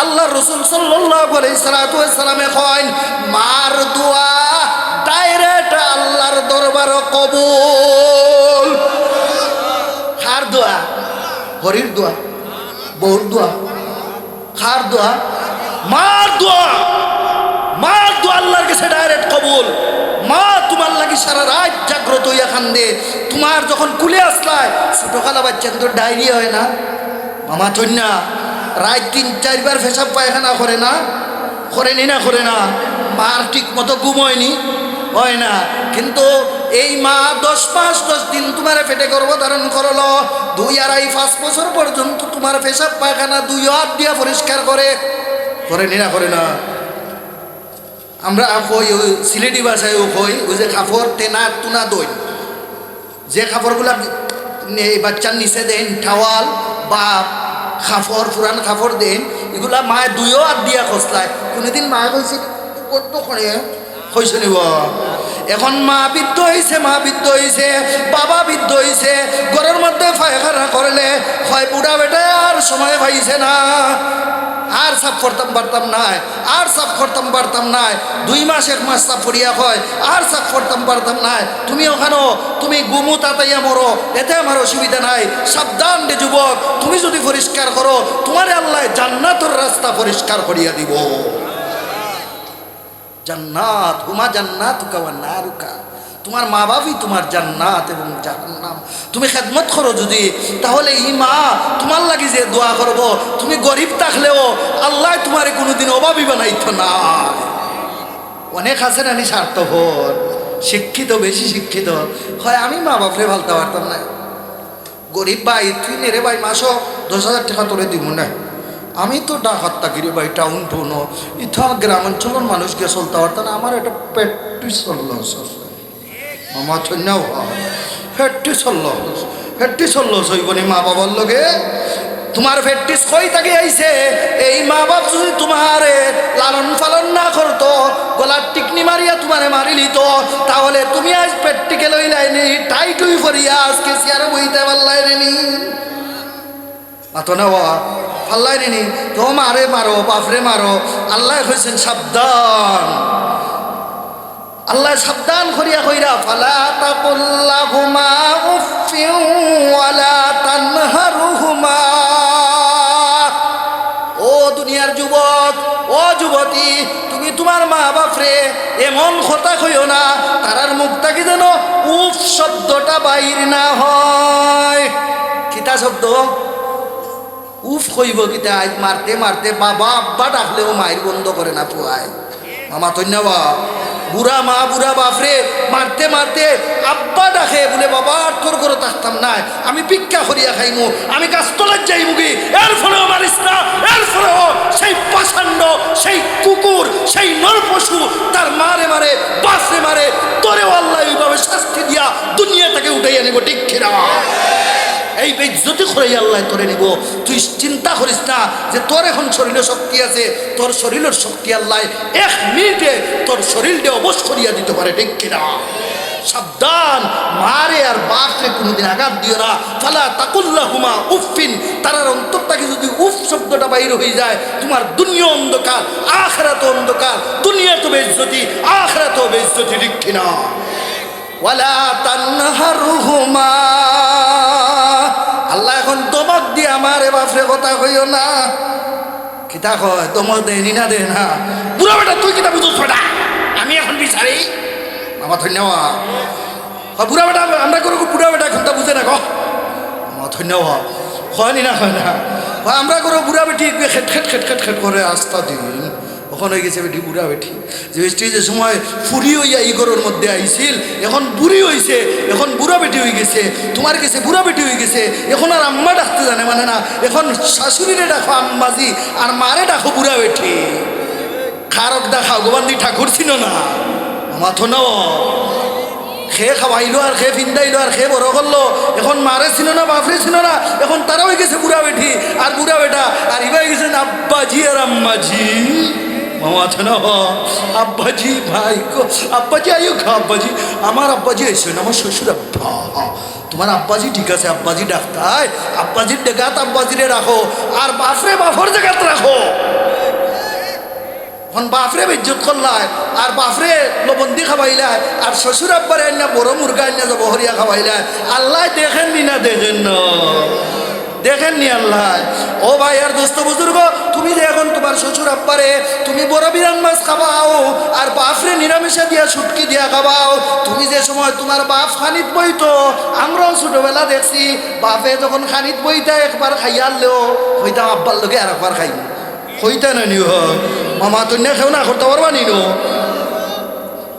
আল্লাহ রাসূল সাল্লাল্লাহু আলাইহি সাল্লামে কইন মার দোয়া ডাইরেক্ট আল্লাহর দরবারে কবুল। কার দোয়া? হরির দোয়া, বউর দোয়া, কার দোয়া? মার দোয়া। মার দোয়া আল্লাহর কাছে ডাইরেক্ট কবুল। মা তোমার লাগি সারা রাত জাগ্রত হইয়া কান্দে। তোমার যখন কুলে আসলায় ছোটখালা বাচ্চা কিন্তু ডায়রিয়া হয় না মামা তন্যা, রাত 3-4 বার পেশাব পায়খানা করে না? করেনি না? করে না? মার ঠিক মতো ঘুম হয়নি? হয় না। কিন্তু এই মা 10 মাস 10 দিন তোমার পেটে গর্ভধারণ করলো, 2-2.5-5 বছর পর্যন্ত তোমার পেশাব পায়খানা 2 হাত দিয়া পরিষ্কার করে। করেনি না? করে না? আমরা কই ওই সিলেটি ভাষায় কই ওই যে কাপড় টেনা টুনা দই, যে কাপড়গুলা এই বাচ্চার নিচে দেন টাওয়াল বা কাপড়, পুরান কাপড় দেন, এগুলা মায় 2 হাত দিয়া খসলায়। কোনোদিন মায় বলছে কত করে হয়েছে নিব? এখন মা বৃদ্ধ হয়েছে, মা বৃদ্ধ হয়েছে, বাবা বৃদ্ধ হয়েছে, ঘরের মধ্যে পায়খানা করলে হয় বুড়া বেটা আর সময় পাইছে না, আর সাফ করতাম পারতাম নাই, আর সাফ করতাম পারতাম নাই, 2 মাস 1 মাস সাফ করিয়া হয়, আর সাফ করতাম পারতাম নাই। তুমি ওখানো তুমি গুমু তাতাইয়া মরো, এতে আমার অসুবিধা নাই। সাবধান রে যুবক, তুমি যদি পরিষ্কার করো তোমারে আল্লাহ জান্নাতের রাস্তা পরিষ্কার করিয়া দিব। জান্নাত হুমা জান্নাতুকা ওয়া নারুকা, তোমার মা বাবাই তোমার জান্নাত এবং জাহান্নাম। তুমি খেদমত করো যদি, তাহলে এই মা তোমার লাগি যে দোয়া করবো, তুমি গরিব থাকলেও আল্লাহ তোমারে কোনোদিন অভাবী বানাইতো না। অনেক আছে নানি স্বার্থপর, শিক্ষিত, বেশি শিক্ষিত হয়, আমি মা বাপরে ভালতে পারতাম না। গরিব ভাই তুই নেরে ভাই মাসও 10,000 টাকা তোরে দিব না, আমি তো ডাকাত থাকি রে ভাই, টাউন টুন ইথা গ্রামাঞ্চলের মানুষকে চলতে পারতাম না, আমার একটা পেটটি চলল আমার ধন্যবাদ ফেটটি চলল সইবনি মা বাবার লগে। তোমার ফেটটিস কই থাকি আইছে? এই মা বাপ যদি তোমার লালন পালন না করতো, গলার টিকনি মারিয়া তোমারে মারি লিত, তাহলে তুমি আজ পেটটিকে লইলাইনি টাইটুই ফরিয়া আজকে চেয়ারে বইতে পারলাইনি, মাতো না পাল্লাই নি। তো মারে মারো, বাপরে মারো, আল্লাহ কইছেন সাবধান। আল্লাহ সাবধান করিয়া কইরা ফালা তাকুল্লাহুমা উফিন ওয়ালা তানহারুহুমা। ও দুনিয়ার যুবক, ও যুবতী, তুমি তোমার মা বাপরে এমন কথা কইও না তারার মুখ থেকে যেন উফ শব্দটা বাইর না হয়। কিতা শব্দ? উফ কইব কিতা? আজ মারতে মারতে বাবা আব্বা ডাকলেও মায়ের বন্ধ করে না পুয়ায় মামা ধন্যবাদ। বুড়া মা বুড়া বাপরে মারতে মারতে আব্বা ডাকে বলে বাবা আর তোর করে থাকতাম না, আমি ভিক্ষা করিয়া খাইমু, আমি গাছতলার যাইমু কি, এর ফলেও মারিস না, এর ফলেও সেই পাষাণ্ড, সেই কুকুর, সেই নরপশু তার মারে মারে বাসে মারে, তোরেও আল্লাহ এইভাবে শাস্তি দিয়া দুনিয়া থেকে উঠাইয়া নিব, ঠিক কিনা? এই বেজ্জতি করে আল্লাহ তোরে নিব। তুই চিন্তা করিস না যে তোর এখন শরীরে শক্তি আছে, তোর শরীরের শক্তি আল্লাহ 1 মিনিটে তোর শরীরকে অবশ করিয়া দিতে পারে, ঠিক কিনা? সাবধান, মারে আর বাপরে কোনোদিন আঘাত দিও না। ফালা তাকুল্লাহুমা উফিন, তারার অন্তর থেকে যদি উফ শব্দটা বাইর হয়ে যায়, তোমার দুনিয়া অন্ধকার, আখিরাত অন্ধকার, দুনিয়া তো বেজ্জতি, আখিরাত তো বেজ্জতি, ঠিক কিনা? ওয়ালা তানহারুহুমা, আল্লাহ এখন দমক দিয়ে আমারে বাপরে কথা কইও না। কিতা কয়? দমক দেয়নি না, দে না। বুড়া বেটা তুই কিতা বুঝোস বেটা? আমি এখন বিচারি আমার ধন্যবাদ। বুড়া বেটা আমরা করো, বুড়া বেটা এখন তা বুঝে না গো আমার ধন্যবাদ। হয়নি না, হয় না? আমরা করো বুড়া বেটি খেট খেট খেট খেট খেট করে আস্থা দিন, ওখানে হয়ে গেছে বেটি বুড়া বেটি। যে স্টেজের সময় ফুরি হইয়া এই ঘরের মধ্যে আইছিল, এখন বুড়ি হয়েছে, এখন বুড়া বেটি হয়ে গেছে, তোমার কাছে বুড়া বেটি হয়ে গেছে, এখন আর আম্মা ডাকতে জানে মানে না, এখন শাশুড়িরে ডাকো আম্মাজি আর মারে ডাকো বুড়া বেটি। খারক দেখা গোবান্দি ঠাকুর ছিল না মাথো ন, খেয়ে খাওয়াইলো আর খেয়ে ফিন্দাইলো আর খেয়ে বড় করলো, এখন মারে ছিল না বাপরে ছিল না, এখন তারা হয়ে গেছে বুড়া বেটি আর বুড়া বেটা, আর ইবা হয়ে গেছেন আব্বাজি আর আম্মাজি। মামা আছে না আব্বাজি, ভাই আব্বাজি আইও খা আব্বাজি, আমার আব্বাজি এসেন, আমার শ্বশুর আব্বা। তোমার আব্বাজি ঠিক আছে, আব্বাজি ডাক্তার, আব্বাজির ডেকাত আব্বাজিরে রাখো আর বাপরে বাপর জায়গাত রাখো। তখন বাপরে বেজ্জত করলায় আর বাপরে লবন্দি খাওয়াইলায় আর শ্বশুর আব্বারে না বড় মুরগা না যাব হরিয়া খাওয়াইলায় আল্লাহ দেখেননি না দেখেন না দেখেননি আল্লাহ। ও ভাই আর দোস্ত বুজুর্গ, তুমি যে এখন তোমার শ্বশুর আব্বারে তুমি বড় বিরান মাছ খাওয়াও আর বাপরে নিরামিষে দিয়া শুটকি দিয়া খাওয়াও, তুমি যে সময় তোমার বাপ খানিত বইতো, আমরাও ছোটবেলা দেখছি বাপে যখন খানিত বইতা একবার খাইয়া আনলেও হইতাম আব্বার লোকে আর একবার খাই হইতা না নিও মামা তন্য খেও না করতে পারবা নিনো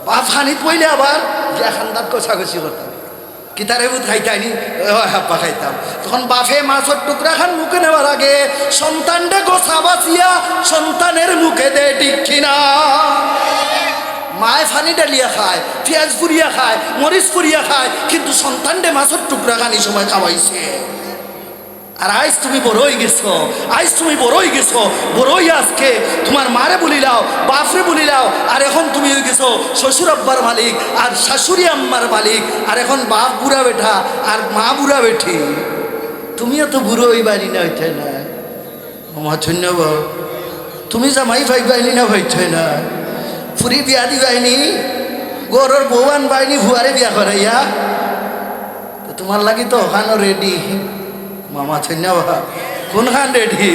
বাপ খানিত বইলে আবার যে খান্দাত কষাকষি করতাম কিতারে বুধ খাইতাইনি হাপ্পা খাইতাম। তখন বাপে মাছের টুকরা খান মুখে নেওয়ার আগে সন্তানটা গোছা বাঁচিয়া সন্তানের মুখে দেয় ঠিক কিনা। মায় ফানি ডালিয়া খায়, পেঁয়াজ পুরিয়া খায়, মরিচ পুরিয়া খায়, কিন্তু সন্তানটা মাছের টুকরা খানি সময় খাওয়াইছে। আর আইস তুমি বড়ই গেছো, আইস তুমি বড়ই গেছো, বড়ই আজকে তোমার মারে বলিলাও বাপরে বলিলাও আর এখন তুমি হয়ে গেছো শ্বশুর আব্বার মালিক আর শাশুড়ি আম্মার মালিক আর এখন বাপ বুড়া বেঠা আর মা বুড়া বেঠি, তুমিও তো বুড়ো ওই বাড়ি না হইতে না আমার ধন্যবাদ। তুমি জামাই ভাই বাইনি না হইতে না ফুরি বিয়া দি বাইনি গরর বৌয়ান বাইনি ভুয়ারে বিয়া করাইয়া তোমার লাগি তো ওখানো রেডি মামা ধন্যবাদ। কোনখান রেডি